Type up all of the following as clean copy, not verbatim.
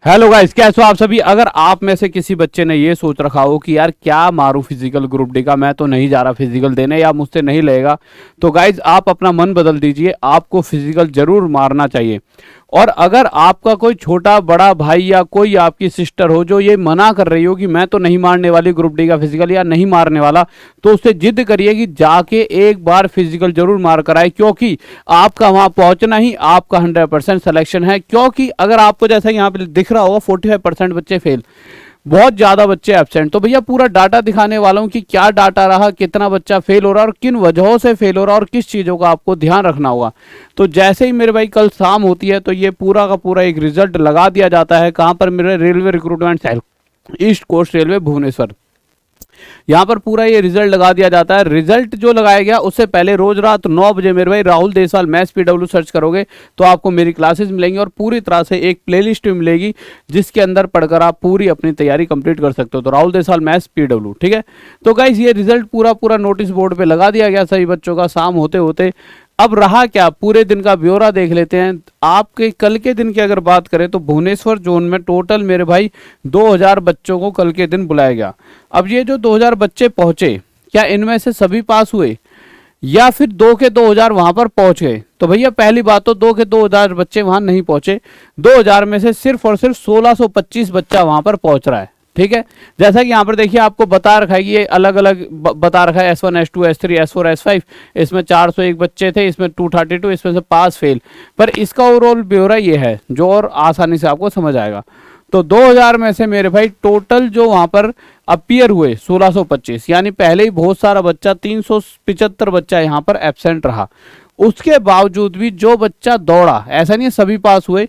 Hello guys, कैसे हो आप सभी। अगर आप में से किसी बच्चे ने ये सोच रखा हो कि यार क्या मारूं फिजिकल ग्रुप डी का, मैं तो नहीं जा रहा फिजिकल देने या मुझसे नहीं लेगा, तो गाइस आप अपना मन बदल दीजिए। आपको फिजिकल जरूर मारना चाहिए। और अगर आपका कोई छोटा बड़ा भाई या कोई आपकी सिस्टर हो जो ये मना कर रही हो कि मैं तो नहीं मारने वाली ग्रुप डी का फिजिकल या नहीं मारने वाला, तो उससे जिद करिए कि जाके एक बार फिजिकल जरूर मार कर आए, क्योंकि आपका वहां पहुंचना ही आपका 100% सिलेक्शन है। क्योंकि अगर आपको जैसा यहाँ पे दिख रहा होगा 45% बच्चे फेल, बहुत ज्यादा बच्चे एब्सेंट, तो भैया पूरा डाटा दिखाने वाला हूं कि क्या डाटा रहा, कितना बच्चा फेल हो रहा है और किन वजहों से फेल हो रहा है और किस चीजों का आपको ध्यान रखना होगा। तो जैसे ही मेरे भाई कल शाम होती है तो ये पूरा का पूरा एक रिजल्ट लगा दिया जाता है। कहां पर? मेरे railway recruitment cell, East Coast Railway Bhubaneswar, यहाँ पर पूरा ये रिजल्ट लगा दिया जाता है। रिजल्ट जो लगाया गया उससे पहले रोज रात 9 बजे मेरे भाई Rahul Deswal maths PW search करोगे तो आपको मेरी क्लासेस मिलेंगी और पूरी तरह से एक प्लेलिस्ट भी मिलेगी जिसके अंदर पढ़कर आप पूरी अपनी तैयारी कंप्लीट कर सकते हो। तो राहुल देसवाल मैथ्स पीडब्ल्यू, ठीक है। तो गाइस ये रिजल्ट पूरा पूरा नोटिस बोर्ड पे लगा दिया गया सभी बच्चों का शाम होते होते। अब रहा क्या, पूरे दिन का ब्यौरा देख लेते हैं। आपके कल के दिन की अगर बात करें तो भुवनेश्वर जोन में टोटल मेरे भाई 2000 बच्चों को कल के दिन बुलाया गया। अब ये जो 2000 बच्चे पहुंचे, क्या इनमें से सभी पास हुए या फिर 2 के 2000 वहां पर पहुंच गए? तो भैया पहली बात तो 2 के 2000 बच्चे वहां नहीं पहुंचे। 2000 में से सिर्फ और सिर्फ 1625 बच्चा वहां पर पहुंच रहा है, ठीक है। जैसा कि यहाँ पर देखिए आपको बता रखा है कि ये अलग अलग बता रखा है S1 S2 S3 S4 S5, इसमें 401 बच्चे थे, इसमें 232, इसमें से पास फेल। पर इसका ओवरऑल ब्यौरा ये है जो और आसानी से आपको समझ आएगा। तो 2000 में से मेरे भाई टोटल जो वहां पर अपीयर हुए 1625, यानी पहले ही बहुत सारा बच्चा 375 बच्चा यहाँ पर एब्सेंट रहा। उसके बावजूद भी जो बच्चा दौड़ा, ऐसा नहीं है सभी पास हुए,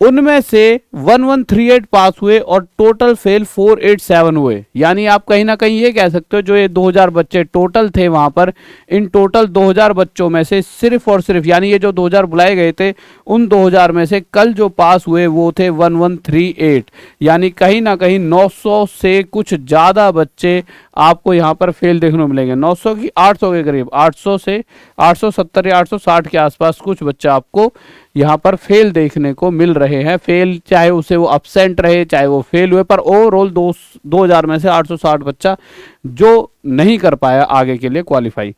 उनमें से 1138 पास हुए और टोटल फेल 487 हुए। यानी आप कहीं ना कहीं ये कह सकते हो जो ये 2000 बच्चे टोटल थे वहां पर, इन टोटल 2000 बच्चों में से सिर्फ और सिर्फ, यानी ये जो 2000 बुलाए गए थे उन 2000 में से कल जो पास हुए वो थे 1138, यानी कहीं ना कहीं 900 से कुछ ज्यादा बच्चे आपको यहाँ पर फेल देखने को मिलेंगे। 900 की 800 के करीब, 800 से 870 या 860 के आसपास कुछ बच्चे आपको यहाँ पर फेल देखने को मिल रहे हैं। फेल चाहे उसे वो अपसेंट रहे चाहे वो फेल हुए, पर ओवरऑल 2000 में से 860 बच्चा जो नहीं कर पाया आगे के लिए क्वालिफाई।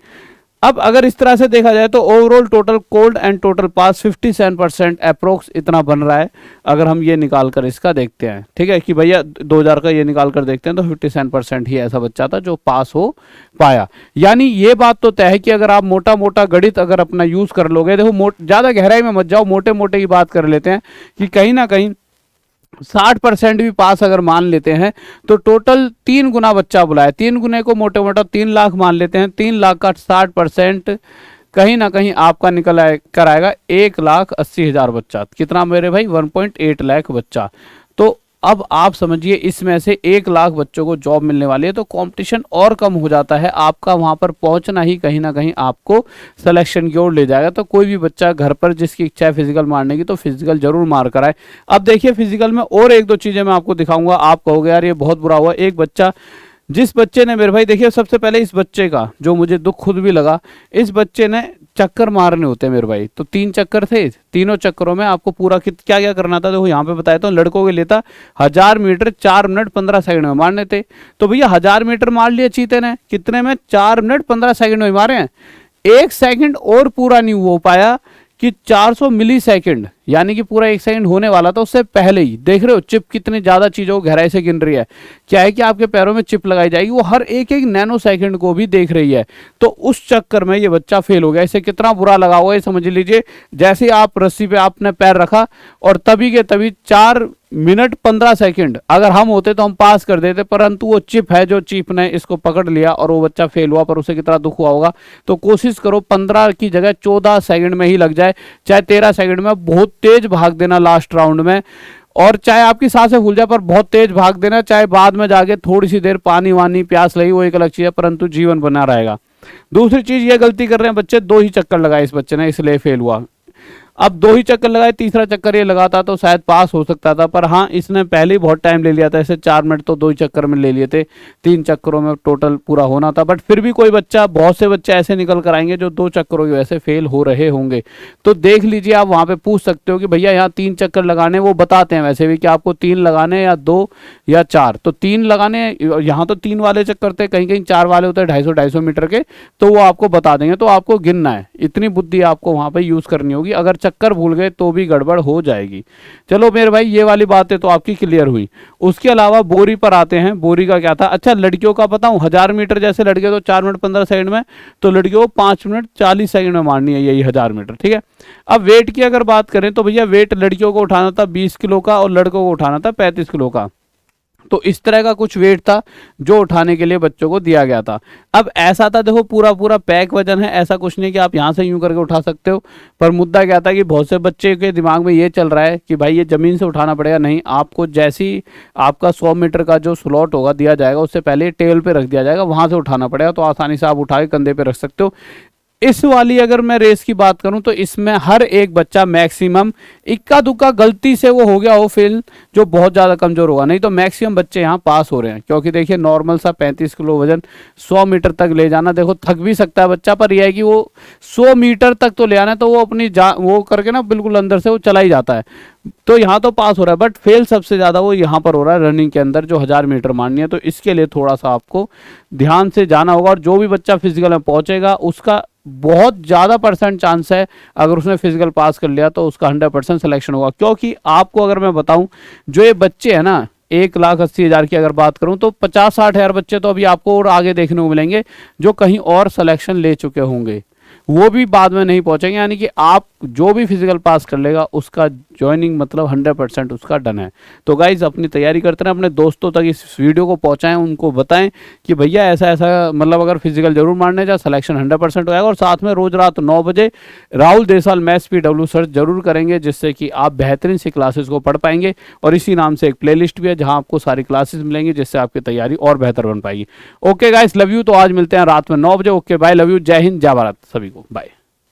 अब अगर इस तरह से देखा जाए तो overall total cold and total pass 57% approx इतना बन रहा है। अगर हम ये निकाल कर इसका देखते हैं, ठीक है, कि भैया 2000 का ये निकाल कर देखते हैं तो 57% ही ऐसा बच्चा था जो पास हो पाया। यानी ये बात तो तय है कि अगर आप मोटा मोटा गणित अगर अपना यूज कर लोगे, देखो ज्यादा गहराई में मत जाओ, मोटे मोटे की बात कर लेते हैं कि कहीं ना कहीं 60% भी पास अगर मान लेते हैं तो टोटल 3 गुना बच्चा बुलाया। 3 गुने को मोटे मोटा 3 लाख मान लेते हैं। 3 लाख का 60% कहीं ना कहीं आपका निकल कर आएगा 1,80,000 बच्चा। कितना मेरे भाई? 1.8 लाख बच्चा। तो अब आप समझिए इसमें से 1 लाख बच्चों को जॉब मिलने वाली है, तो कंपटीशन और कम हो जाता है। आपका वहां पर पहुंचना ही कहीं ना कहीं आपको सिलेक्शन की ओर ले जाएगा। तो कोई भी बच्चा घर पर जिसकी इच्छा है फिजिकल मारने की तो फिजिकल जरूर मार कर आए। अब देखिए फिजिकल में और 1-2 चीजें मैं आपको दिखाऊंगा। आप कहोगे यार ये बहुत बुरा हुआ। एक बच्चा, जिस बच्चे ने मेरे भाई, देखिए सबसे पहले इस बच्चे का जो मुझे दुख खुद भी लगा, इस बच्चे ने चक्कर मारने होते हैं मेरे भाई। तो 3 चक्कर थे, तीनों चक्करों में आपको पूरा क्या क्या करना था देखो यहाँ पे बताया। तो लड़कों के लिए था 1000 मीटर 4 मिनट 15 सेकंड में मारने थे। तो भैया 1000 मीटर मार लिया चीते ने, कितने में? 4 मिनट 15 सेकंड में मारे हैं। 1 सेकंड और पूरा नहीं हो पाया कि 400 मिली सेकेंड, यानी कि पूरा 1 सेकंड होने वाला था उससे पहले ही। देख रहे हो चिप कितनी ज्यादा चीजों को गहराई से गिन रही है। क्या है कि आपके पैरों में चिप लगाई जाएगी, वो हर एक एक नैनो सेकंड को भी देख रही है। तो उस चक्कर में ये बच्चा फेल हो गया। इसे कितना बुरा लगा होगा ये समझ लीजिए। जैसे आप रस्सी पे आपने पैर रखा और तभी के तभी 4 मिनट 15 सेकंड अगर हम होते तो हम पास कर देते, परंतु वो चिप है जो चिप ने इसको पकड़ लिया और वो बच्चा फेल हुआ। पर उसे कितना दुख हुआ होगा। तो कोशिश करो 15 की जगह 14 सेकंड में ही लग जाए, चाहे 13 सेकंड में। बहुत तेज भाग देना लास्ट राउंड में, और चाहे आपकी सांसें फूल जाए पर बहुत तेज भाग देना। चाहे बाद में जाके थोड़ी सी देर पानी वानी प्यास लगी, वो एक अलग चीज है, परंतु जीवन बना रहेगा। दूसरी चीज ये गलती कर रहे हैं बच्चे, 2 ही चक्कर लगाए इस बच्चे ने, इसलिए फेल हुआ। अब 2 ही चक्कर लगाए, तीसरा चक्कर ये लगाता तो शायद पास हो सकता था, पर हाँ इसने पहले ही बहुत टाइम ले लिया था, ऐसे 4 मिनट तो 2 ही चक्कर में ले लिए थे, 3 चक्करों में टोटल पूरा होना था। बट फिर भी कोई बच्चा, बहुत से बच्चे ऐसे निकल कर आएंगे जो 2 चक्करों की वजह से फेल हो रहे होंगे। तो देख लीजिए, आप वहां पे पूछ सकते हो कि भैया यहाँ 3 चक्कर लगाने, वो बताते हैं वैसे भी कि आपको 3 लगाने या 2 या 4। तो 3 लगाने, यहाँ तो 3 वाले चक्कर थे, कहीं कहीं 4 वाले होते हैं 250-250 मीटर के, तो वो आपको बता देंगे। तो आपको गिनना है, इतनी बुद्धि आपको वहां पे यूज करनी होगी, अगर चक्कर भूल गए तो भी गड़बड़ हो जाएगी। चलो मेरे भाई, ये वाली बातें तो आपकी क्लियर हुई। उसके अलावा बोरी पर आते हैं। बोरी का क्या था? अच्छा, लड़कियों का बताऊं, 1000 मीटर जैसे लड़के तो 4 मिनट 15 सेकंड में, तो लड़कियों को 5 मिनट 40 सेकंड में मारनी है यही 1000 मीटर, ठीक है। अब वेट की अगर बात करें तो भैया वेट लड़कियों को उठाना था 20 किलो का और लड़कों को उठाना था 35 किलो का। तो इस तरह का कुछ वेट था जो उठाने के लिए बच्चों को दिया गया था। अब ऐसा था, देखो पूरा पूरा पैक वजन है, ऐसा कुछ नहीं कि आप यहां से यूं करके उठा सकते हो। पर मुद्दा क्या था कि बहुत से बच्चे के दिमाग में ये चल रहा है कि भाई ये जमीन से उठाना पड़ेगा। नहीं, आपको जैसी आपका 100 मीटर का जो स्लॉट होगा दिया जाएगा, उससे पहले टेबल पे रख दिया जाएगा, वहां से उठाना पड़ेगा। तो आसानी से आप उठा के कंधे पे रख सकते हो। इस वाली अगर मैं रेस की बात करूं तो इसमें हर एक बच्चा मैक्सिमम, इक्का दुक्का गलती से वो हो गया हो फेल, जो बहुत ज़्यादा कमज़ोर होगा, नहीं तो मैक्सिमम बच्चे यहाँ पास हो रहे हैं। क्योंकि देखिए नॉर्मल सा 35 किलो वजन 100 मीटर तक ले जाना, देखो थक भी सकता है बच्चा, पर यह है कि वो 100 मीटर तक तो ले आना है, तो वो अपनी वो करके ना बिल्कुल अंदर से वो चला ही जाता है। तो यहाँ तो पास हो रहा है, बट फेल सबसे ज़्यादा वो यहाँ पर हो रहा है रनिंग के अंदर, जो 1000 मीटर मारनी है। तो इसके लिए थोड़ा सा आपको ध्यान से जाना होगा। और जो भी बच्चा फिजिकल में पहुँचेगा उसका बहुत ज़्यादा % चांस है, अगर उसने फिजिकल पास कर लिया तो उसका 100% सिलेक्शन होगा। क्योंकि आपको अगर मैं बताऊं, जो ये बच्चे हैं ना, 1,80,000 की अगर बात करूं तो 50-60 हज़ार बच्चे तो अभी आपको और आगे देखने को मिलेंगे जो कहीं और सिलेक्शन ले चुके होंगे, वो भी बाद में नहीं पहुंचेंगे। यानी कि आप जो भी फिजिकल पास कर लेगा उसका ज्वाइनिंग मतलब 100% उसका डन है। तो गाइज अपनी तैयारी करते रहें, अपने दोस्तों तक इस वीडियो को पहुंचाएं, उनको बताएं कि भैया ऐसा ऐसा, मतलब अगर फिजिकल जरूर मारने जाए सिलेक्शन 100% हो जाएगा। और साथ में रोज रात 9 बजे राहुल देसाल मैथ्स PW सर्च जरूर करेंगे, जिससे कि आप बेहतरीन सी क्लासेस को पढ़ पाएंगे। और इसी नाम से एक प्ले लिस्ट भी है जहाँ आपको सारी क्लासेस मिलेंगी, जिससे आपकी तैयारी और बेहतर बन पाएगी। Okay guys, love you. तो आज मिलते हैं रात में 9 बजे। ओके बाय, लव यू, जय हिंद, जय भारत सभी को, बाय।